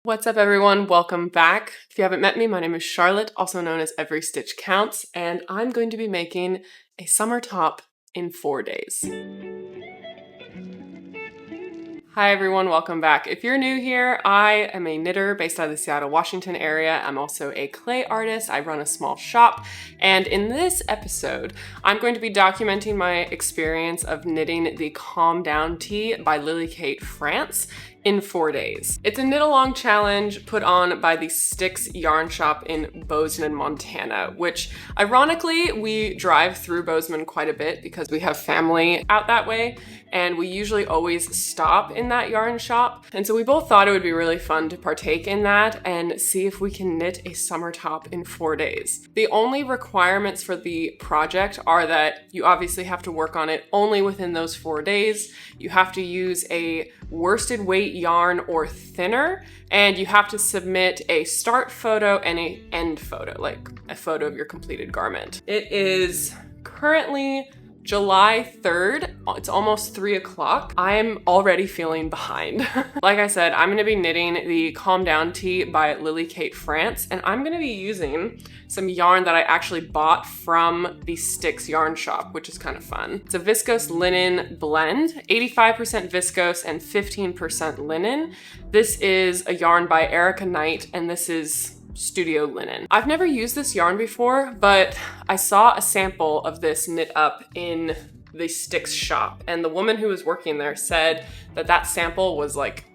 What's up everyone, welcome back. If you haven't met me, my name is Charlotte, also known as Every Stitch Counts, and I'm going to be making a summer top in 4 days. Hi everyone, welcome back. If you're new here, I am a knitter based out of the Seattle, Washington area. I'm also a clay artist. I run a small shop, and in this episode, I'm going to be documenting my experience of knitting the Calm Down Tee by Lily Kate France in 4 days. It's a knit-along challenge put on by the STIX yarn shop in Bozeman, Montana, which ironically, we drive through Bozeman quite a bit because we have family out that way, and we usually always stop in that yarn shop. And so we both thought it would be really fun to partake in that and see if we can knit a summer top in 4 days. The only requirements for the project are that you obviously have to work on it only within those 4 days. You have to use a worsted weight yarn or thinner, and you have to submit a start photo and an end photo, like a photo of your completed garment. It is currently July 3rd. It's almost 3 o'clock. I'm already feeling behind. Like I said, I'm gonna be knitting the Calm Down Tee by Lily Kate France, and I'm gonna be using some yarn that I actually bought from the STIX yarn shop, which is kind of fun. It's a viscose linen blend, 85% viscose and 15% linen. This is a yarn by Erica Knight, and this is studio linen. I've never used this yarn before, but I saw a sample of this knit up in the STIX shop, and the woman who was working there said that that sample was like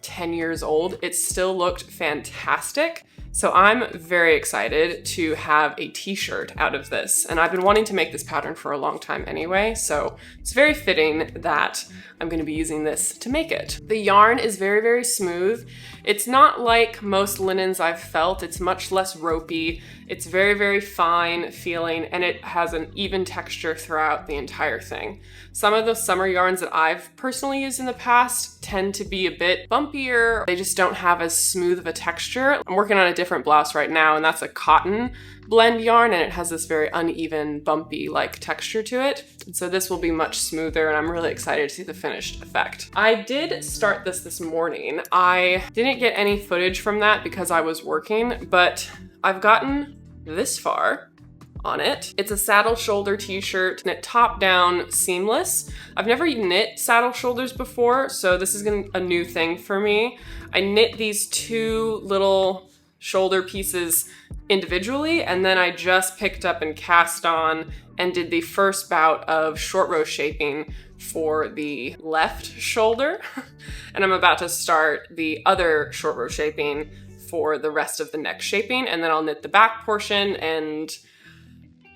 10 years old. It still looked fantastic. So I'm very excited to have a t-shirt out of this. And I've been wanting to make this pattern for a long time anyway, so it's very fitting that I'm gonna be using this to make it. The yarn is very, very smooth. It's not like most linens I've felt. It's much less ropey. It's very, very fine feeling, and it has an even texture throughout the entire thing. Some of the summer yarns that I've personally used in the past tend to be a bit bumpier. They just don't have as smooth of a texture. I'm working on a different blouse right now, and that's a cotton blend yarn, and it has this very uneven, bumpy like texture to it. And so this will be much smoother, and I'm really excited to see the finished effect. I did start this morning. I didn't get any footage from that because I was working, but I've gotten this far on it. It's a saddle shoulder t-shirt, knit top down seamless. I've never knit saddle shoulders before, so this is a new thing for me. I knit these two little shoulder pieces individually, and then I just picked up and cast on and did the first bout of short row shaping for the left shoulder. And I'm about to start the other short row shaping for the rest of the neck shaping, and then I'll knit the back portion and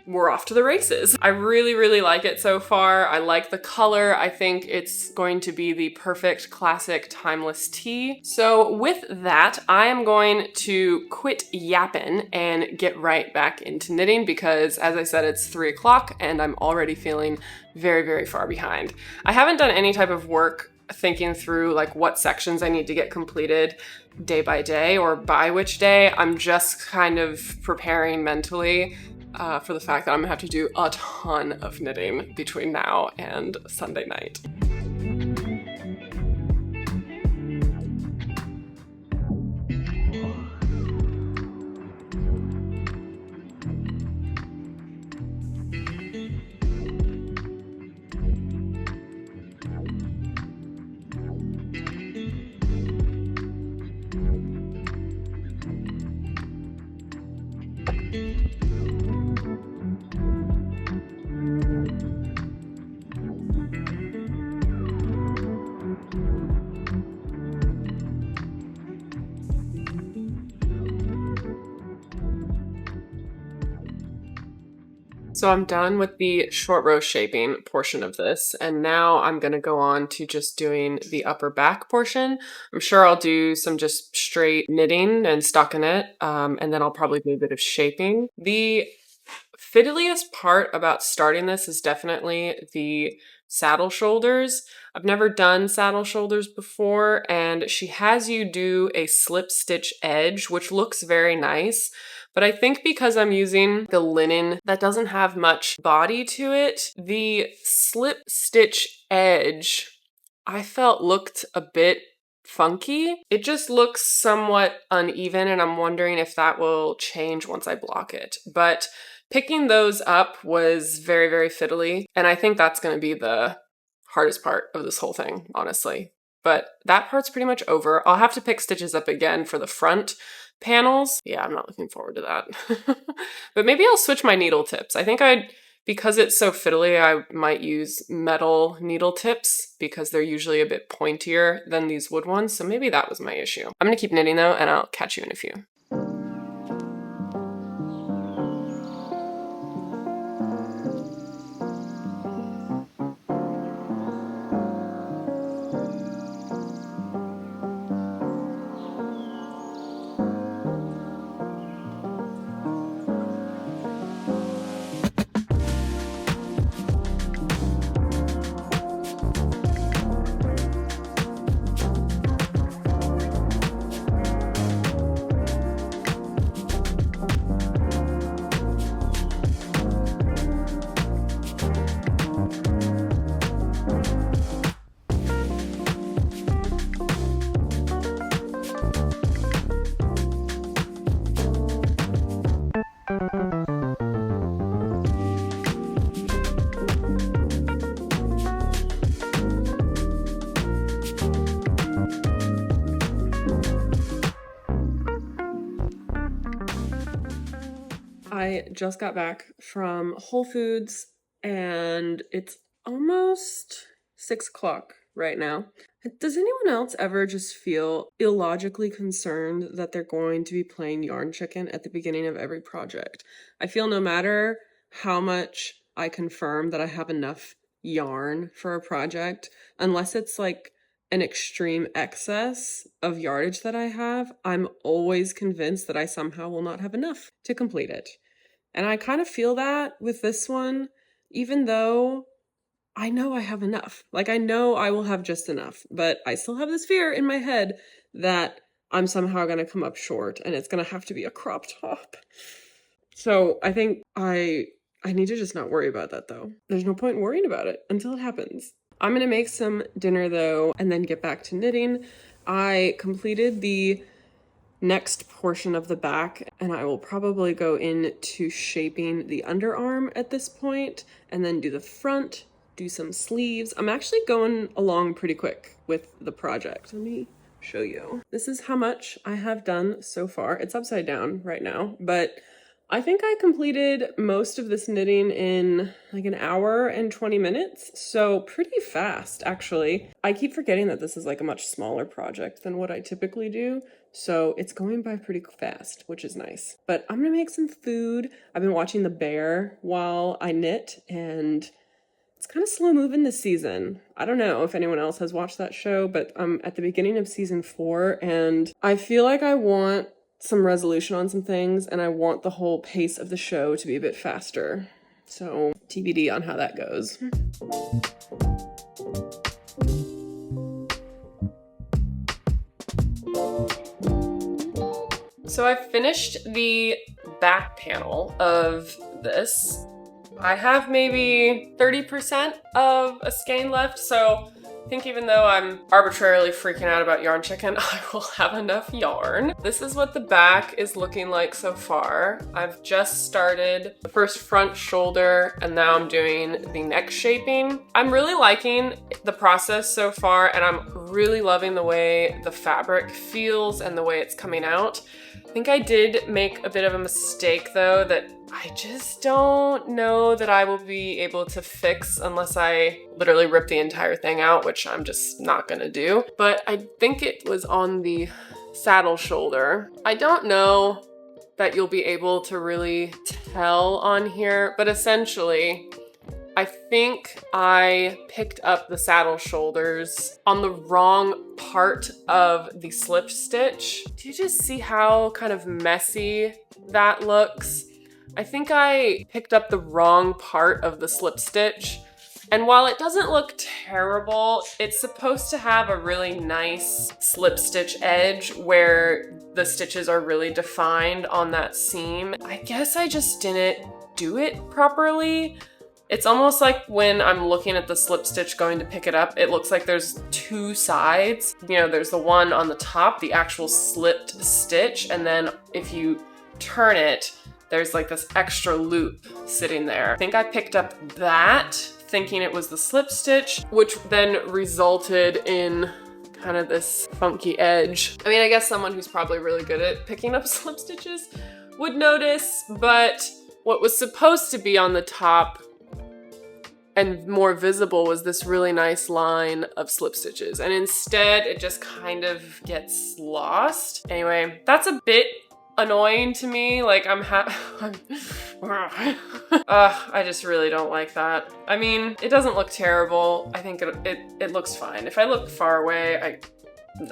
we're off to the races. I really, really like it so far. I like the color. I think it's going to be the perfect classic timeless tee. So with that, I am going to quit yapping and get right back into knitting because, as I said, it's 3 o'clock and I'm already feeling very, very far behind. I haven't done any type of work thinking through like what sections I need to get completed day by day or by which day. I'm just kind of preparing mentally for the fact that I'm gonna have to do a ton of knitting between now and Sunday night. So I'm done with the short row shaping portion of this, and now I'm gonna go on to just doing the upper back portion. I'm sure I'll do some just straight knitting and stockinette, and then I'll probably do a bit of shaping. The fiddliest part about starting this is definitely the saddle shoulders. I've never done saddle shoulders before, and she has you do a slip stitch edge, which looks very nice. But I think because I'm using the linen that doesn't have much body to it, the slip stitch edge I felt looked a bit funky. It just looks somewhat uneven, and I'm wondering if that will change once I block it. But picking those up was very, very fiddly, and I think that's going to be the hardest part of this whole thing, honestly. But that part's pretty much over. I'll have to pick stitches up again for the front panels. Yeah, I'm not looking forward to that. But maybe I'll switch my needle tips. I think because it's so fiddly, I might use metal needle tips because they're usually a bit pointier than these wood ones. So maybe that was my issue. I'm gonna keep knitting though, and I'll catch you in a few. I just got back from Whole Foods and it's almost 6 o'clock right now. Does anyone else ever just feel illogically concerned that they're going to be playing yarn chicken at the beginning of every project? I feel no matter how much I confirm that I have enough yarn for a project, unless it's like an extreme excess of yardage that I have, I'm always convinced that I somehow will not have enough to complete it. And I kind of feel that with this one, even though I know I have enough. Like, I know I will have just enough, but I still have this fear in my head that I'm somehow going to come up short and it's going to have to be a crop top. So I think I need to just not worry about that though. There's no point in worrying about it until it happens. I'm going to make some dinner though and then get back to knitting. I completed the next portion of the back and I will probably go into shaping the underarm at this point and then do the front, do some sleeves. I'm actually going along pretty quick with the project. Let me show you. This is how much I have done so far. It's upside down right now, but I think I completed most of this knitting in like an hour and 20 minutes. So pretty fast, actually. I keep forgetting that this is like a much smaller project than what I typically do. So it's going by pretty fast, which is nice. But I'm gonna make some food. I've been watching The Bear while I knit, and it's kind of slow moving this season. I don't know if anyone else has watched that show, but I'm at the beginning of season 4, and I feel like I want some resolution on some things, and I want the whole pace of the show to be a bit faster. So TBD on how that goes. So I finished the back panel of this. I have maybe 30% of a skein left, so I think even though I'm arbitrarily freaking out about yarn chicken, I will have enough yarn. This is what the back is looking like so far. I've just started the first front shoulder and now I'm doing the neck shaping. I'm really liking the process so far and I'm really loving the way the fabric feels and the way it's coming out. I think I did make a bit of a mistake though that I just don't know that I will be able to fix unless I literally rip the entire thing out, which I'm just not gonna do. But I think it was on the saddle shoulder. I don't know that you'll be able to really tell on here, but essentially, I think I picked up the saddle shoulders on the wrong part of the slip stitch. Do you just see how kind of messy that looks? I think I picked up the wrong part of the slip stitch. And while it doesn't look terrible, it's supposed to have a really nice slip stitch edge where the stitches are really defined on that seam. I guess I just didn't do it properly. It's almost like when I'm looking at the slip stitch going to pick it up, it looks like there's two sides. You know, there's the one on the top, the actual slipped stitch, and then if you turn it, there's like this extra loop sitting there. I think I picked up that thinking it was the slip stitch, which then resulted in kind of this funky edge. I mean, I guess someone who's probably really good at picking up slip stitches would notice, but what was supposed to be on the top and more visible was this really nice line of slip stitches, and instead it just kind of gets lost. Anyway, that's a bit annoying to me. Like I just really don't like that. I mean, it doesn't look terrible. I think it looks fine. If I look far away,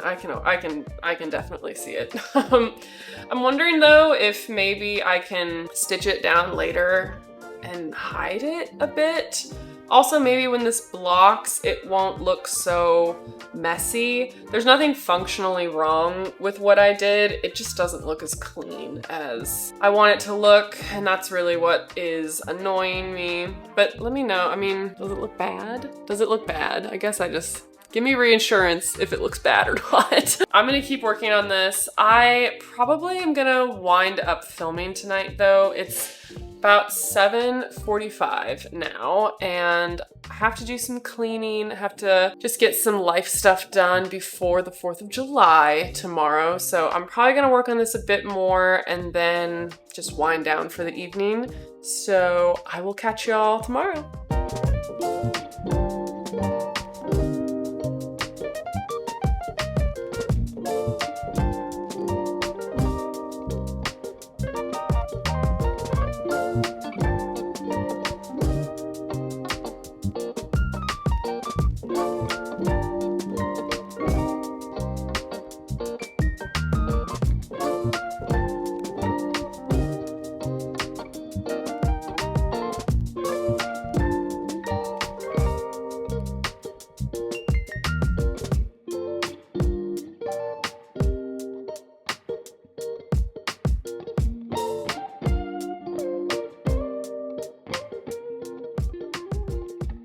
I can definitely see it. I'm wondering though if maybe I can stitch it down later and hide it a bit. Also, maybe when this blocks, it won't look so messy. There's nothing functionally wrong with what I did. It just doesn't look as clean as I want it to look, and that's really what is annoying me. But let me know, I mean, does it look bad? Does it look bad? I guess give me reassurance if it looks bad or not. I'm gonna keep working on this. I probably am gonna wind up filming tonight though. It's about 7:45 now, and I have to do some cleaning. I have to just get some life stuff done before the 4th of July tomorrow. So I'm probably gonna work on this a bit more and then just wind down for the evening. So I will catch y'all tomorrow.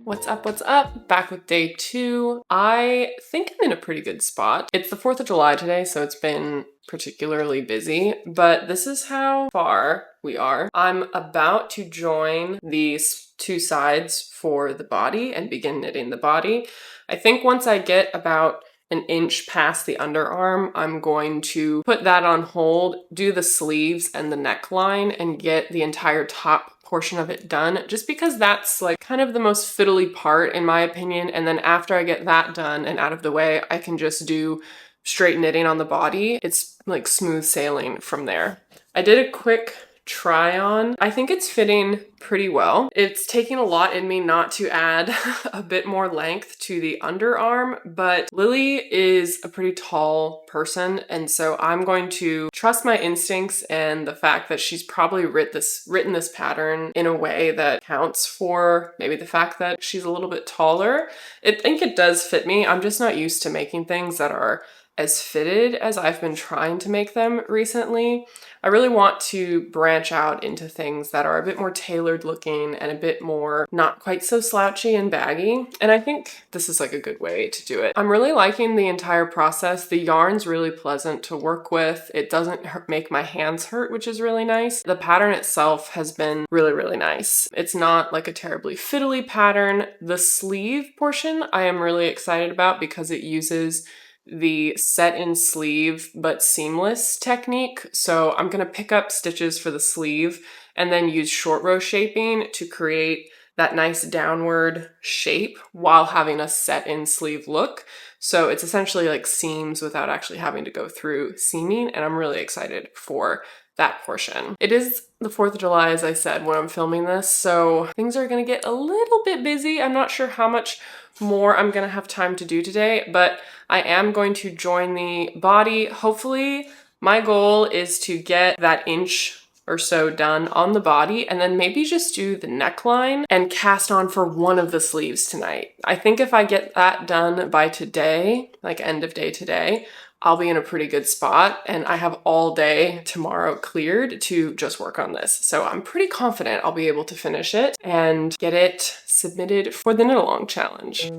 What's up, what's up? Back with day 2. I think I'm in a pretty good spot. It's the 4th of July today, so it's been particularly busy, but this is how far we are. I'm about to join these two sides for the body and begin knitting the body. I think once I get about an inch past the underarm, I'm going to put that on hold, do the sleeves and the neckline, and get the entire top portion of it done, just because that's like kind of the most fiddly part in my opinion. And then after I get that done and out of the way, I can just do straight knitting on the body. It's like smooth sailing from there. I did a quick try on. I think it's fitting pretty well. It's taking a lot in me not to add a bit more length to the underarm, but Lily is a pretty tall person, and so I'm going to trust my instincts and the fact that she's probably written this pattern in a way that counts for maybe the fact that she's a little bit taller. I think it does fit me. I'm just not used to making things that are as fitted as I've been trying to make them recently. I really want to branch out into things that are a bit more tailored looking and a bit more not quite so slouchy and baggy. And I think this is like a good way to do it. I'm really liking the entire process. The yarn's really pleasant to work with. It doesn't make my hands hurt, which is really nice. The pattern itself has been really, really nice. It's not like a terribly fiddly pattern. The sleeve portion I am really excited about because it uses the set in sleeve but seamless technique. So I'm going to pick up stitches for the sleeve and then use short row shaping to create that nice downward shape while having a set in sleeve look. So it's essentially like seams without actually having to go through seaming, and I'm really excited for that portion. It is the 4th of July, as I said, when I'm filming this, so things are gonna get a little bit busy. I'm not sure how much more I'm gonna have time to do today, but I am going to join the body. Hopefully, my goal is to get that inch or so done on the body and then maybe just do the neckline and cast on for one of the sleeves tonight. I think if I get that done by today, like end of day today, I'll be in a pretty good spot, and I have all day tomorrow cleared to just work on this. So I'm pretty confident I'll be able to finish it and get it submitted for the knit along challenge.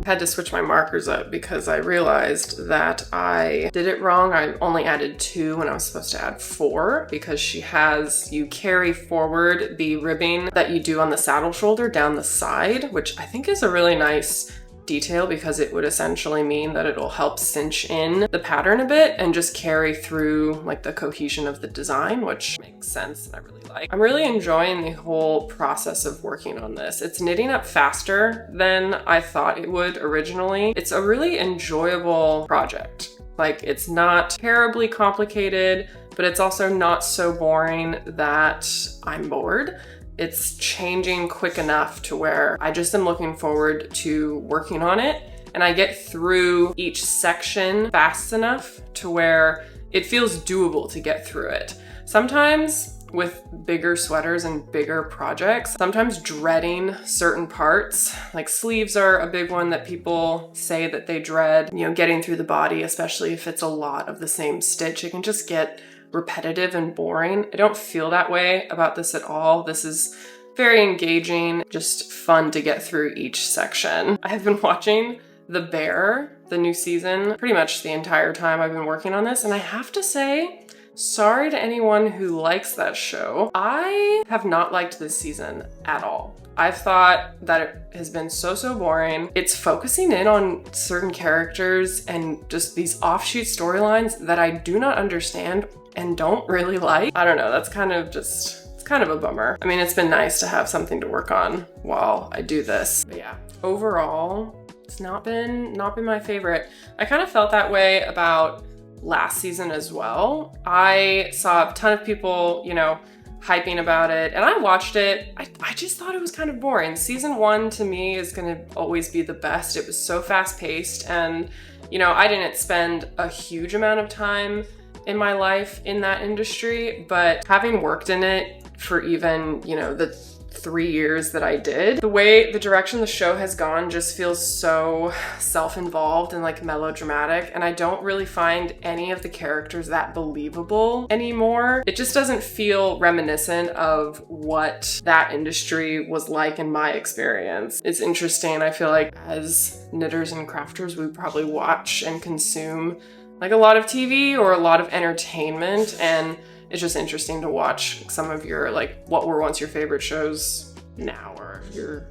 Had to switch my markers up because I realized that I did it wrong. I only added 2 when I was supposed to add 4, because she has you carry forward the ribbing that you do on the saddle shoulder down the side, which I think is a really nice detail because it would essentially mean that it'll help cinch in the pattern a bit and just carry through like the cohesion of the design, which makes sense and I really like. I'm really enjoying the whole process of working on this. It's knitting up faster than I thought it would originally. It's a really enjoyable project. Like, it's not terribly complicated, but it's also not so boring that I'm bored. It's changing quick enough to where I just am looking forward to working on it, and I get through each section fast enough to where it feels doable to get through it. Sometimes with bigger sweaters and bigger projects, sometimes dreading certain parts, like sleeves are a big one that people say that they dread, you know, getting through the body, especially if it's a lot of the same stitch. It can just get repetitive and boring. I don't feel that way about this at all. This is very engaging, just fun to get through each section. I have been watching The Bear, the new season, pretty much the entire time I've been working on this, and I have to say, sorry to anyone who likes that show. I have not liked this season at all. I've thought that it has been so boring. It's focusing in on certain characters and just these offshoot storylines that I do not understand and don't really like. I don't know, that's kind of just, it's kind of a bummer. I mean, it's been nice to have something to work on while I do this. But yeah, overall, it's not been my favorite. I kind of felt that way about last season as well. I saw a ton of people, you know, hyping about it, and I watched it. I just thought it was kind of boring. Season 1 to me is gonna always be the best. It was so fast paced, and you know, I didn't spend a huge amount of time in my life in that industry, but having worked in it for even, you know, the 3 years that I did, the way the direction the show has gone just feels so self-involved and like melodramatic, and I don't really find any of the characters that believable anymore. It just doesn't feel reminiscent of what that industry was like in my experience. It's interesting. I feel like as knitters and crafters, we probably watch and consume like a lot of TV or a lot of entertainment, and it's just interesting to watch some of your, like, what were once your favorite shows now are your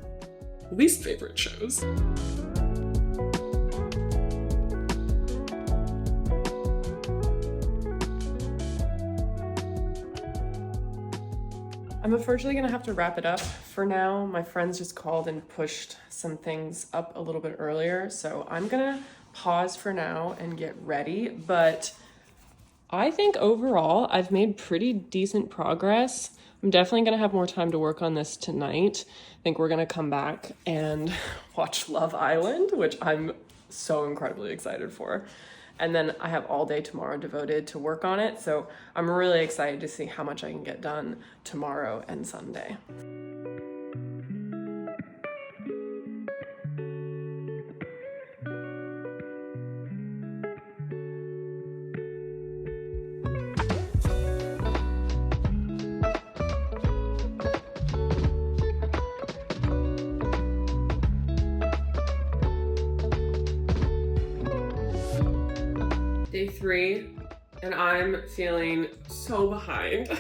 least favorite shows. I'm unfortunately gonna have to wrap it up for now. My friends just called and pushed some things up a little bit earlier, so I'm gonna pause for now and get ready, but I think overall I've made pretty decent progress. I'm definitely gonna have more time to work on this tonight. I think we're gonna come back and watch Love Island, which I'm so incredibly excited for. And then I have all day tomorrow devoted to work on it, so I'm really excited to see how much I can get done tomorrow and Sunday. Day 3, and I'm feeling so behind.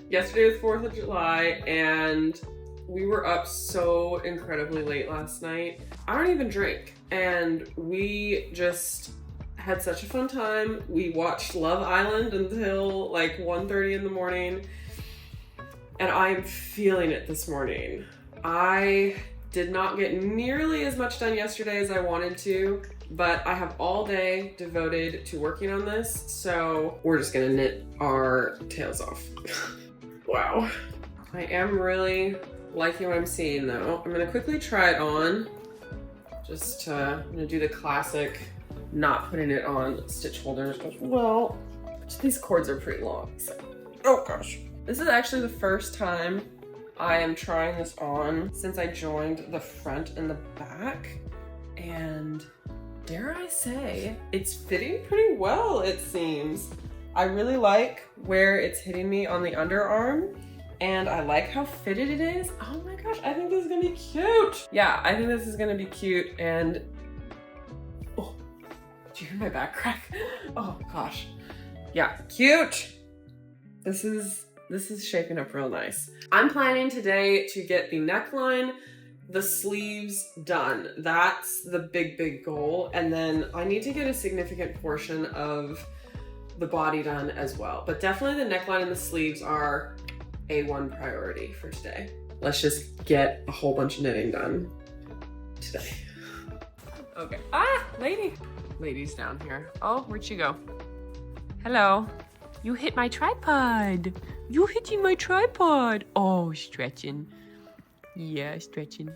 Yesterday was 4th of July, and we were up so incredibly late last night. I don't even drink, and we just had such a fun time. We watched Love Island until like 1:30 in the morning. and I am feeling it this morning. I did not get nearly as much done yesterday as I wanted to, but I have all day devoted to working on this, so we're just gonna knit our tails off. Wow. I am really liking what I'm seeing though. I'm gonna quickly try it on. I'm gonna do the classic, not putting it on stitch holders as well. These cords are pretty long, so. Oh gosh. This is actually the first time I am trying this on since I joined the front and the back, and dare I say, it's fitting pretty well, it seems. I really like where it's hitting me on the underarm, and I like how fitted it is. Oh my gosh, I think this is gonna be cute. Yeah, I think this is gonna be cute, and oh, did you hear my back crack? Oh gosh. Yeah, cute. This is shaping up real nice. I'm planning today to get the neckline, the sleeves done. That's the big goal. And then I need to get a significant portion of the body done as well. But definitely the neckline and the sleeves are A1 priority for today. Let's just get a whole bunch of knitting done today. Okay. Ah, lady. Lady's down here. Oh, where'd she go? Hello. You hit my tripod. You hitting my tripod. Oh, stretching. Yeah, stretching.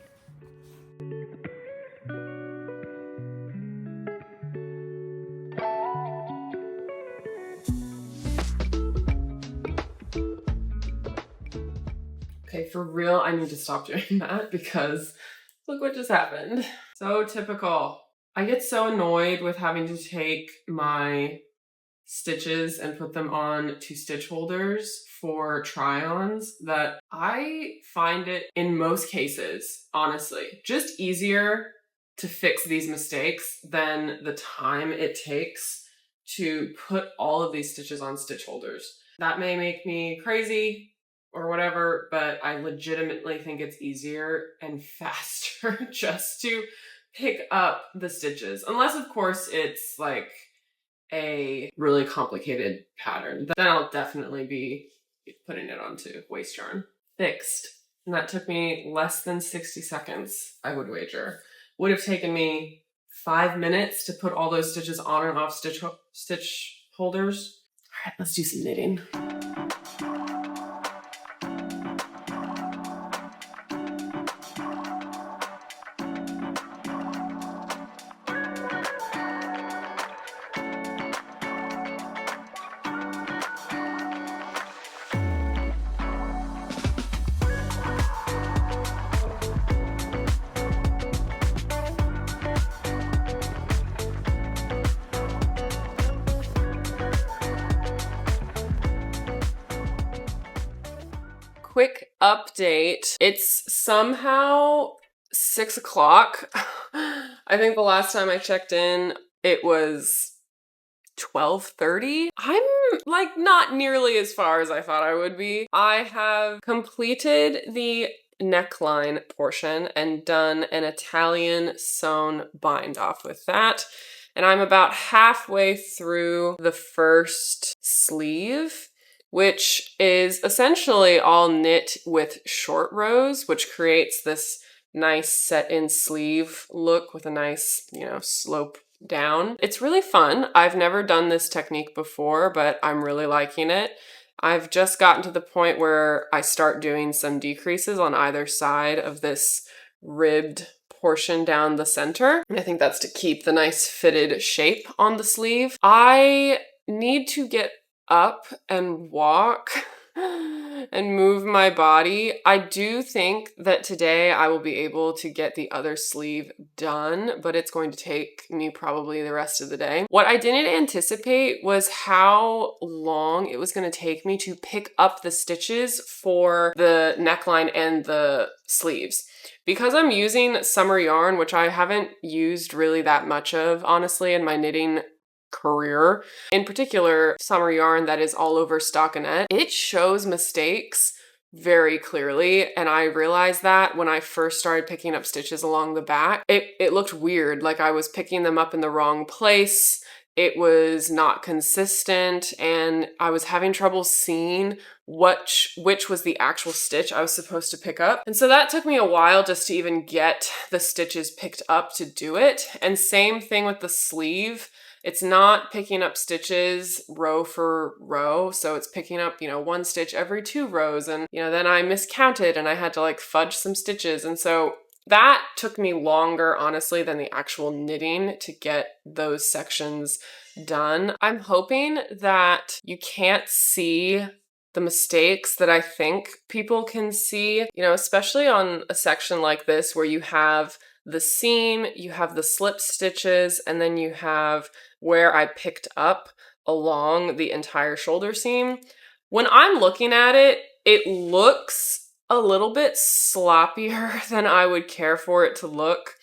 Okay, for real, I need to stop doing that because look what just happened. So typical. I get so annoyed with having to take my stitches and put them on to stitch holders for try-ons that I find it, in most cases, honestly, just easier to fix these mistakes than the time it takes to put all of these stitches on stitch holders. That may make me crazy or whatever, but I legitimately think it's easier and faster just to pick up the stitches. Unless, of course, it's like a really complicated pattern. Then I'll definitely be putting it onto waist yarn. Fixed. And that took me less than 60 seconds, I would wager. Would have taken me 5 minutes to put all those stitches on and off stitch holders. All right, let's do some knitting. Quick update. It's somehow 6 o'clock. I think the last time I checked in, it was 12:30. I'm like not nearly as far as I thought I would be. I have completed the neckline portion and done an Italian sewn bind off with that. And I'm about halfway through the first sleeve, which is essentially all knit with short rows, which creates this nice set-in sleeve look with a nice, slope down. It's really fun. I've never done this technique before, but I'm really liking it. I've just gotten to the point where I start doing some decreases on either side of this ribbed portion down the center. And I think that's to keep the nice fitted shape on the sleeve. I need to get up and walk and move my body. I do think that today I will be able to get the other sleeve done, but it's going to take me probably the rest of the day. What I didn't anticipate was how long it was going to take me to pick up the stitches for the neckline and the sleeves. Because I'm using summer yarn, which I haven't used really that much of, honestly, in my knitting career, in particular summer yarn that is all over stockinette, it shows mistakes very clearly, and I realized that when I first started picking up stitches along the back. It looked weird, like I was picking them up in the wrong place. it was not consistent, and I was having trouble seeing which was the actual stitch I was supposed to pick up. And so that took me a while just to even get the stitches picked up to do it. And same thing with the sleeve. It's not picking up stitches row for row. So it's picking up, one stitch every 2 rows. And, then I miscounted and I had to like fudge some stitches. And so that took me longer, honestly, than the actual knitting to get those sections done. I'm hoping that you can't see the mistakes that I think people can see, especially on a section like this where you have the seam, you have the slip stitches, and then you have where I picked up along the entire shoulder seam. When I'm looking at it, it looks a little bit sloppier than I would care for it to look.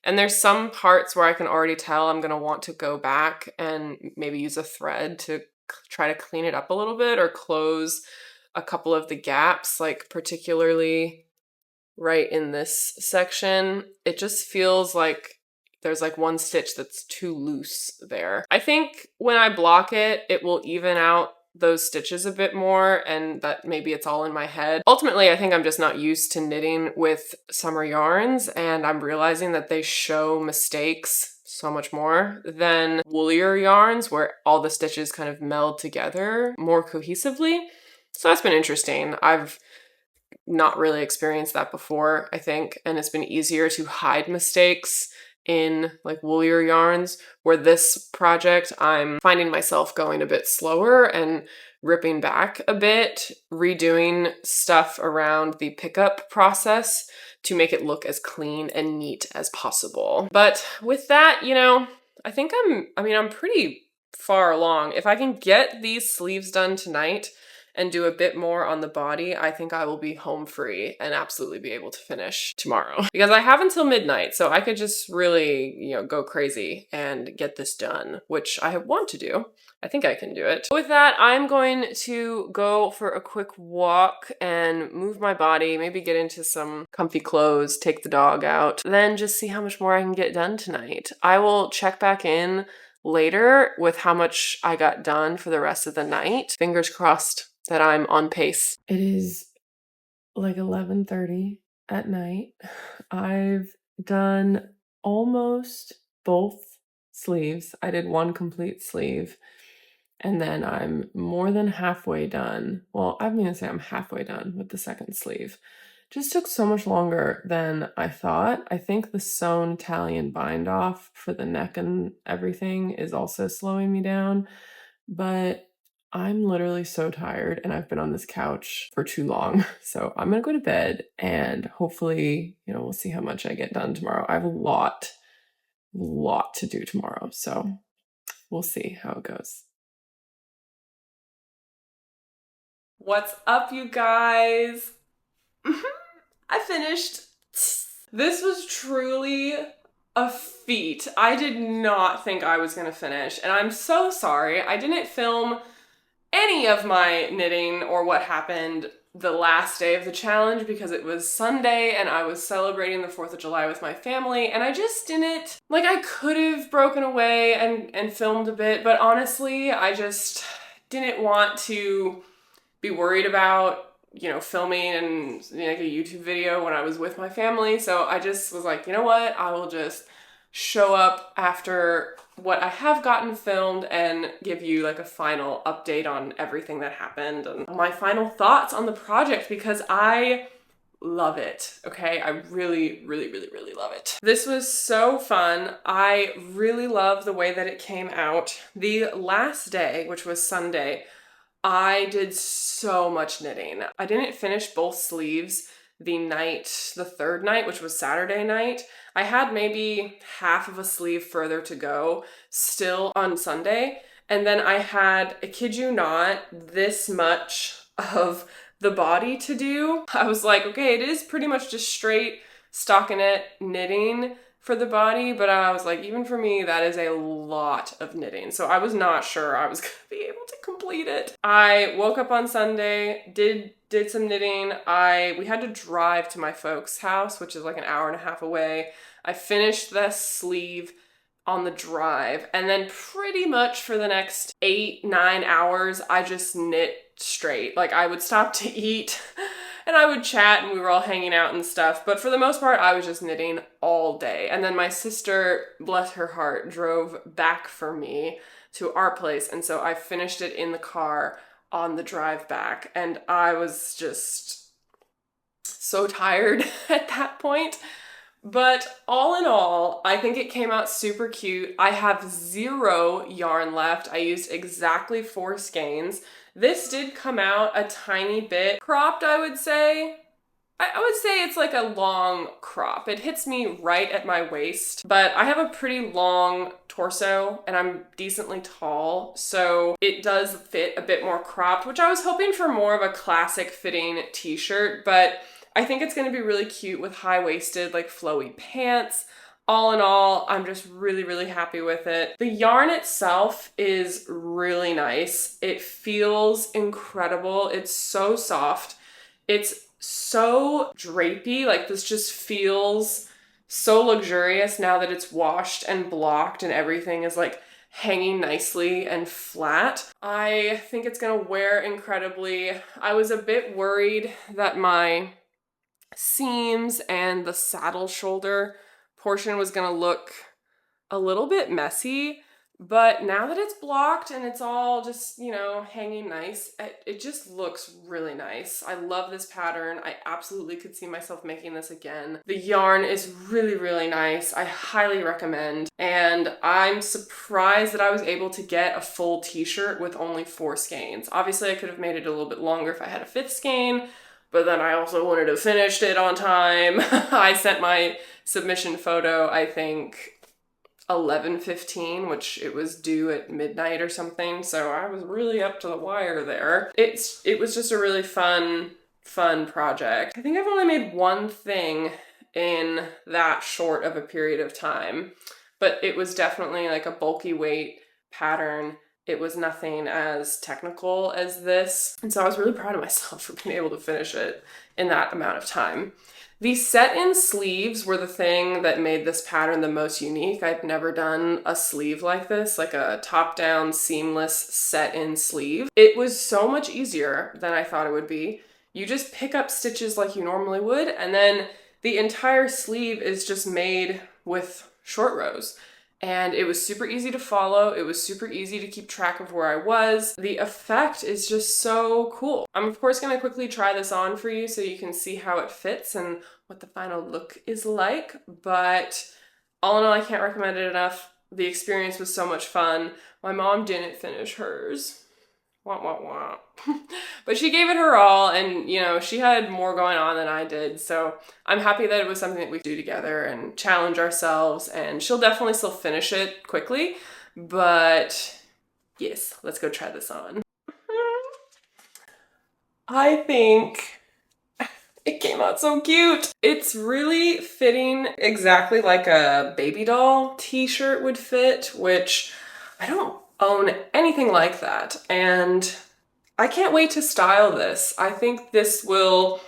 And there's some parts where I can already tell I'm going to want to go back and maybe use a thread to try to clean it up a little bit or close a couple of the gaps, like particularly right in this section. It just feels like there's like one stitch that's too loose there. I think when I block it, it will even out those stitches a bit more, and that maybe it's all in my head. Ultimately, I think I'm just not used to knitting with summer yarns, and I'm realizing that they show mistakes so much more than woolier yarns where all the stitches kind of meld together more cohesively. So that's been interesting. I've not really experienced that before, I think, and it's been easier to hide mistakes in like woolier yarns, where this project I'm finding myself going a bit slower and ripping back a bit, redoing stuff around the pickup process to make it look as clean and neat as possible. But with that, I think I'm pretty far along. If I can get these sleeves done tonight and do a bit more on the body, I think I will be home free and absolutely be able to finish tomorrow. Because I have until midnight, so I could just really, go crazy and get this done, which I want to do. I think I can do it. With that, I'm going to go for a quick walk and move my body, maybe get into some comfy clothes, take the dog out, then just see how much more I can get done tonight. I will check back in later with how much I got done for the rest of the night. Fingers crossed that I'm on pace. It is like 11:30 at night. I've done almost both sleeves. I did one complete sleeve, and then I'm more than halfway done. Well, I'm gonna say I'm halfway done with the second sleeve. Just took so much longer than I thought. I think the sewn Italian bind off for the neck and everything is also slowing me down, but I'm literally so tired and I've been on this couch for too long. So I'm gonna go to bed and hopefully, we'll see how much I get done tomorrow. I have a lot to do tomorrow. So we'll see how it goes. What's up, you guys? I finished. This was truly a feat. I did not think I was gonna finish, and I'm so sorry. I didn't film any of my knitting or what happened the last day of the challenge because it was Sunday and I was celebrating the 4th of July with my family, and I just didn't, I could have broken away and filmed a bit, but honestly, I just didn't want to be worried about, filming and a YouTube video when I was with my family. So I just was like, you know what? I will just show up after what I have gotten filmed and give you a final update on everything that happened and my final thoughts on the project, because I love it. Okay, I really, really, really, really love it. This was so fun. I really love the way that it came out. The last day, which was Sunday, I did so much knitting. I didn't finish both sleeves the third night, which was Saturday night. I had maybe half of a sleeve further to go still on Sunday. And then I had, I kid you not, this much of the body to do. I was like, okay, it is pretty much just straight stockinette knitting for the body, but I was like, even for me, that is a lot of knitting. So I was not sure I was gonna be able to complete it. I woke up on Sunday, did some knitting. We had to drive to my folks' house, which is like an hour and a half away. I finished the sleeve on the drive. And then pretty much for the next 8-9 hours, I just knit straight. Like I would stop to eat and I would chat and we were all hanging out and stuff. But for the most part, I was just knitting all day. And then my sister, bless her heart, drove back for me to our place. And so I finished it in the car on the drive back. And I was just so tired at that point. But all in all, I think it came out super cute. I have 0 yarn left. I used exactly 4 skeins. This did come out a tiny bit cropped, I would say. I would say it's like a long crop. It hits me right at my waist, but I have a pretty long torso and I'm decently tall, so it does fit a bit more cropped, which I was hoping for more of a classic fitting t-shirt, but I think it's going to be really cute with high-waisted, like flowy pants. All in all, I'm just really, really happy with it. The yarn itself is really nice. It feels incredible. It's so soft. It's so drapey. Like this just feels so luxurious now that it's washed and blocked and everything is like hanging nicely and flat. I think it's going to wear incredibly. I was a bit worried that my seams and the saddle shoulder portion was gonna look a little bit messy, but now that it's blocked and it's all just, you know, hanging nice, it just looks really nice. I love this pattern. I absolutely could see myself making this again. The yarn is really, really nice. I highly recommend. And I'm surprised that I was able to get a full t-shirt with only 4 skeins. Obviously, I could have made it a little bit longer if I had a 5th skein, but then I also wanted to finish it on time. I sent my submission photo, I think, 11:15, which it was due at midnight or something. So I was really up to the wire there. It was just a really fun project. I think I've only made one thing in that short of a period of time, but it was definitely like a bulky weight pattern. It was nothing as technical as this. And so I was really proud of myself for being able to finish it in that amount of time. The set-in sleeves were the thing that made this pattern the most unique. I've never done a sleeve like this, like a top-down seamless set-in sleeve. It was so much easier than I thought it would be. You just pick up stitches like you normally would, and then the entire sleeve is just made with short rows. And it was super easy to follow. It was super easy to keep track of where I was. The effect is just so cool. I'm of course gonna quickly try this on for you so you can see how it fits and what the final look is like. But all in all, I can't recommend it enough. The experience was so much fun. My mom didn't finish hers. Wah, wah, wah. But she gave it her all, and you know, she had more going on than I did, so I'm happy that it was something that we could do together and challenge ourselves, and she'll definitely still finish it quickly, but yes, let's go try this on. I think it came out so cute. It's really fitting exactly like a baby doll t-shirt would fit, which I don't own anything like that, and I can't wait to style this. I think this will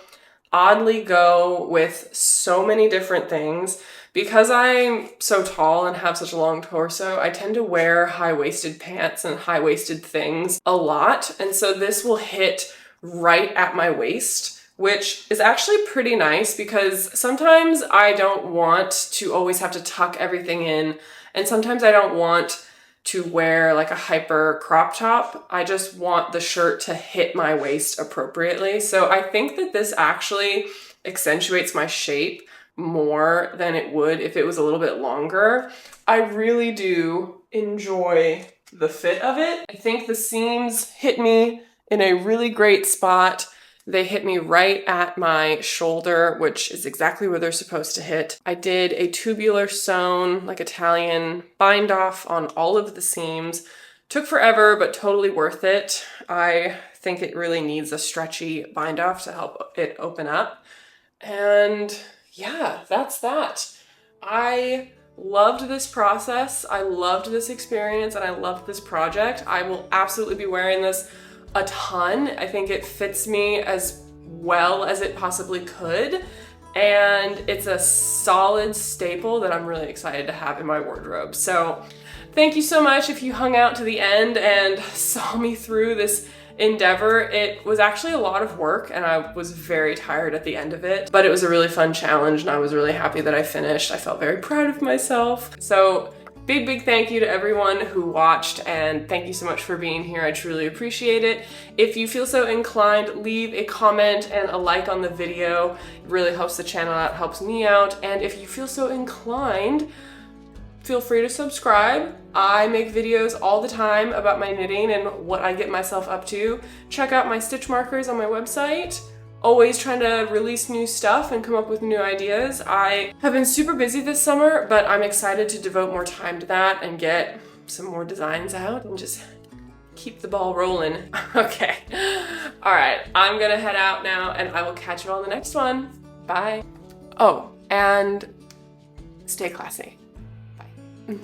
oddly go with so many different things. Because I'm so tall and have such a long torso, I tend to wear high-waisted pants and high-waisted things a lot, and so this will hit right at my waist, which is actually pretty nice because sometimes I don't want to always have to tuck everything in, and sometimes I don't want to wear like a hyper crop top. I just want the shirt to hit my waist appropriately. So I think that this actually accentuates my shape more than it would if it was a little bit longer. I really do enjoy the fit of it. I think the seams hit me in a really great spot. They hit me right at my shoulder, which is exactly where they're supposed to hit. I did a tubular sewn, like Italian bind off on all of the seams. Took forever, but totally worth it. I think it really needs a stretchy bind off to help it open up. And yeah, that's that. I loved this process. I loved this experience, and I loved this project. I will absolutely be wearing this a ton. I think it fits me as well as it possibly could. and it's a solid staple that I'm really excited to have in my wardrobe. So thank you so much if you hung out to the end and saw me through this endeavor. It was actually a lot of work and I was very tired at the end of it, but it was a really fun challenge and I was really happy that I finished. I felt very proud of myself. So big thank you to everyone who watched, and thank you so much for being here. I truly appreciate it. If you feel so inclined, leave a comment and a like on the video. It really helps the channel out, helps me out. And if you feel so inclined, feel free to subscribe. I make videos all the time about my knitting and what I get myself up to. Check out my stitch markers on my website. Always trying to release new stuff and come up with new ideas. I have been super busy this summer, but I'm excited to devote more time to that and get some more designs out and just keep the ball rolling. Okay. All right, I'm gonna head out now and I will catch you on the next one. Bye. Oh, and stay classy. Bye.